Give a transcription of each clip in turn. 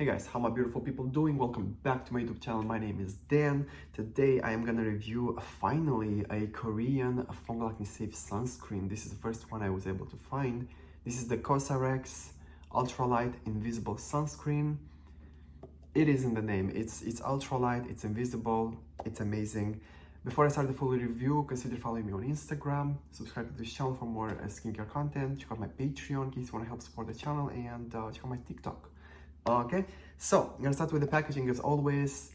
Hey guys, how my beautiful people doing? Welcome back to my YouTube channel. My name is Dan. Today I am gonna review finally a Korean fungal acne safe sunscreen. This is the first one I was able to find. This is the COSRX ultralight invisible sunscreen. It is in the name. It's ultralight, it's invisible, it's amazing. Before I start the full review, consider following me on Instagram, subscribe to this channel for more skincare content, check out my Patreon in case you want to help support the channel, and check out my TikTok. Okay, so I'm gonna start with the packaging as always.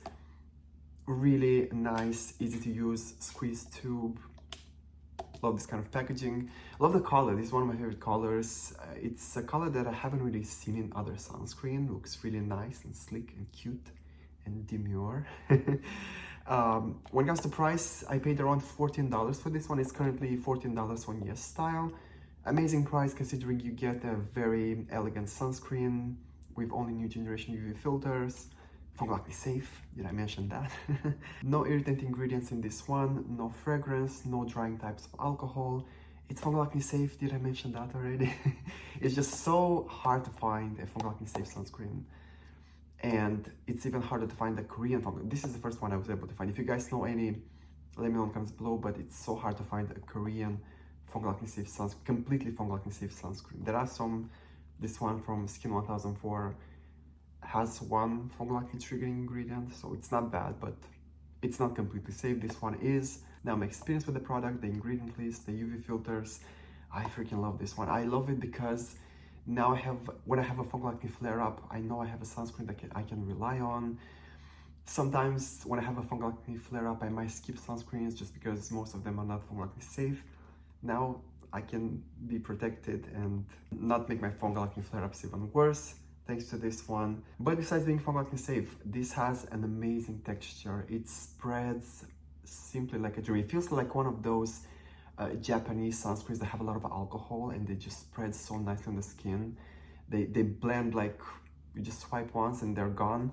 Really nice, easy to use, squeeze tube. Love this kind of packaging. Love the color. This is one of my favorite colors. It's a color that I haven't really seen in other sunscreen. Looks really nice and sleek and cute and demure. When it comes to price, I paid around $14 for this one. It's currently $14 on yesstyle. Amazing price considering you get a very elegant sunscreen with only new generation UV filters, fungal acne safe, did I mention that? No irritant ingredients in this one, no fragrance, no drying types of alcohol. It's fungal acne safe, did I mention that already? It's just so hard to find a fungal acne safe sunscreen. And it's even harder to find the Korean fungal. This is the first one I was able to find. If you guys know any, let me know in the comments below, but it's so hard to find a Korean fungal acne safe sunscreen, completely fungal acne safe sunscreen. There are some. This one from Skin 1004 has one fungal acne triggering ingredient, so it's not bad, but it's not completely safe. This one is. Now my experience with the product, the ingredient list, the UV filters, I freaking love this one. I love it because now when I have a fungal acne flare-up, I know I have a sunscreen that I can rely on. Sometimes when I have a fungal acne flare-up, I might skip sunscreens just because most of them are not fungal acne safe. Now I can be protected and not make my fungal acne flare-ups even worse thanks to this one. But besides being fungal acne safe, this has an amazing texture. It spreads simply like a dream. It feels like one of those Japanese sunscreens that have a lot of alcohol and they just spread so nicely on the skin. They blend like you just swipe once and they're gone.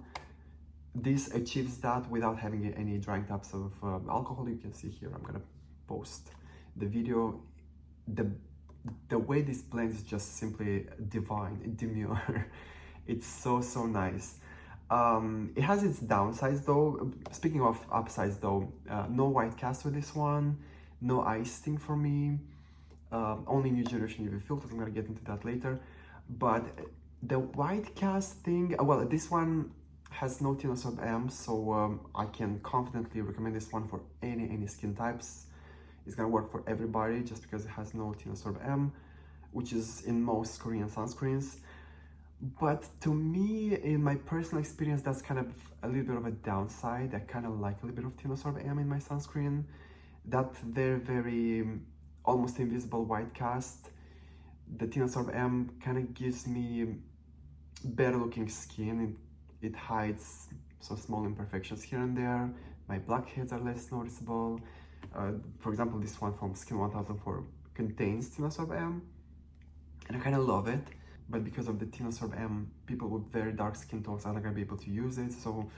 This achieves that without having any drying types of alcohol. You can see here, I'm gonna post the video. The way this blends is just simply divine, demure. It's so nice. It has its downsides though. Speaking of upsides though, no white cast with this one, no eye sting for me, only new generation UV filters. I'm gonna get into that later. But the white cast thing, well, this one has no tinosorb M, so I can confidently recommend this one for any skin types. It's gonna work for everybody just because it has no tinosorb M, which is in most Korean sunscreens. But to me, in my personal experience, that's kind of a little bit of a downside. I kind of like a little bit of tinosorb M in my sunscreen. That very almost invisible white cast, the tinosorb M kind of gives me better looking skin. It hides some small imperfections here and there. My blackheads are less noticeable. For example, this one from Skin 1004 contains tinosorb M, and I kind of love it. But because of the tinosorb M, people with very dark skin tones are not gonna be able to use it. So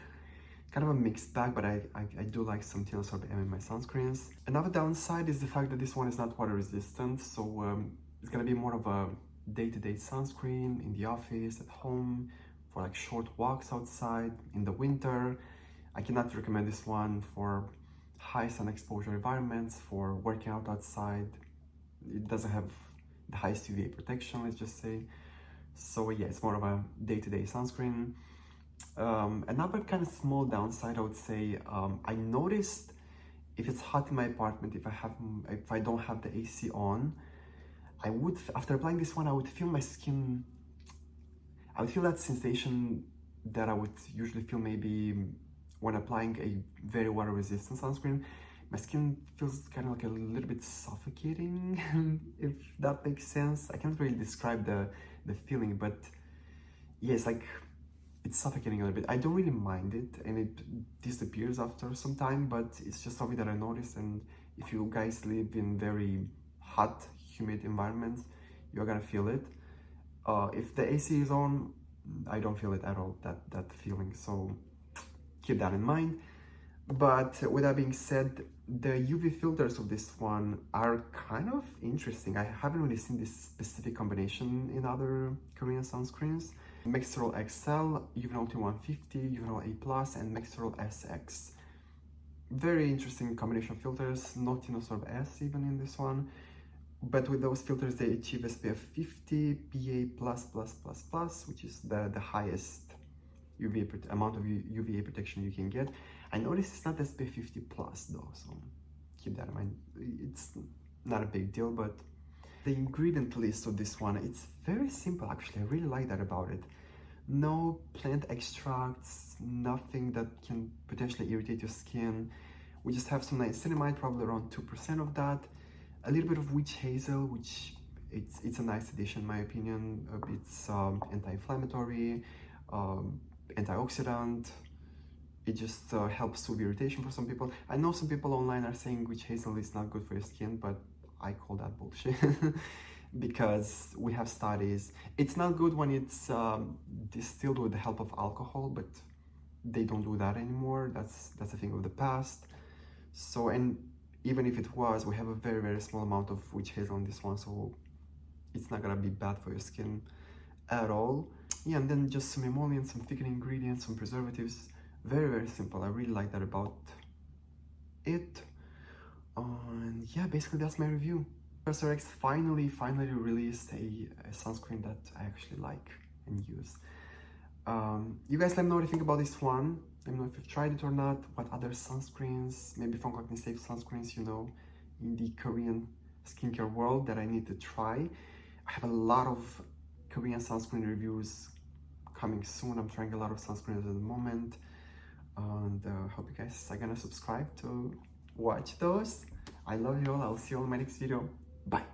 kind of a mixed bag, but I do like some tinosorb M in my sunscreens. Another downside is the fact that this one is not water resistant, so it's gonna be more of a day-to-day sunscreen in the office, at home, for like short walks outside in the winter. I cannot recommend this one for high sun exposure environments, for working out outside. It doesn't have the highest UVA protection, let's just say. So yeah, it's more of a day-to-day sunscreen. Another kind of small downside, I would say, I noticed if it's hot in my apartment, if I don't have the AC on, after applying this one, I would feel my skin, I would feel that sensation that I would usually feel maybe when applying a very water resistant sunscreen. My skin feels kind of like a little bit suffocating, if that makes sense. I can't really describe the feeling, but yeah, it's suffocating a little bit. I don't really mind it, and it disappears after some time, but it's just something that I noticed. And if you guys live in very hot, humid environments, you're gonna feel it. If the AC is on, I don't feel it at all, that feeling, so keep that in mind. But with that being said, the UV filters of this one are kind of interesting. I haven't really seen this specific combination in other Korean sunscreens. Mexerol XL, Uvinol T150, Uvinol A+, and Mexerol SX. Very interesting combination of filters, not Tinosorb S even in this one. But with those filters, they achieve SPF50, PA++++, which is the highest amount of UVA protection you can get. I noticed it's not SPF50 plus though, so keep that in mind. It's not a big deal, but the ingredient list of this one, it's very simple actually. I really like that about it. No plant extracts, nothing that can potentially irritate your skin. We just have some niacinamide, probably around 2% of that. A little bit of witch hazel, which it's a nice addition in my opinion. It's anti-inflammatory, antioxidant. It just helps soothe irritation for some people. I know some people online are saying witch hazel is not good for your skin, but I call that bullshit. Because we have studies. It's not good when it's distilled with the help of alcohol, but they don't do that anymore. That's a thing of the past. So, and even if it was, we have a very, very small amount of witch hazel on this one, so it's not gonna be bad for your skin at all. Yeah, and then just some emollients, some thickening ingredients, some preservatives. Very, very simple. I really like that about it. And yeah, basically that's my review. COSRX finally released a sunscreen that I actually like and use. You guys let me know what you think about this one. Let me know if you've tried it or not, what other sunscreens, maybe from acne safe sunscreens, you know, in the Korean skincare world that I need to try. I have a lot of Korean sunscreen reviews coming soon. I'm trying a lot of sunscreens at the moment. And hope you guys are gonna subscribe to watch those. I love you all. I'll see you all in my next video. Bye.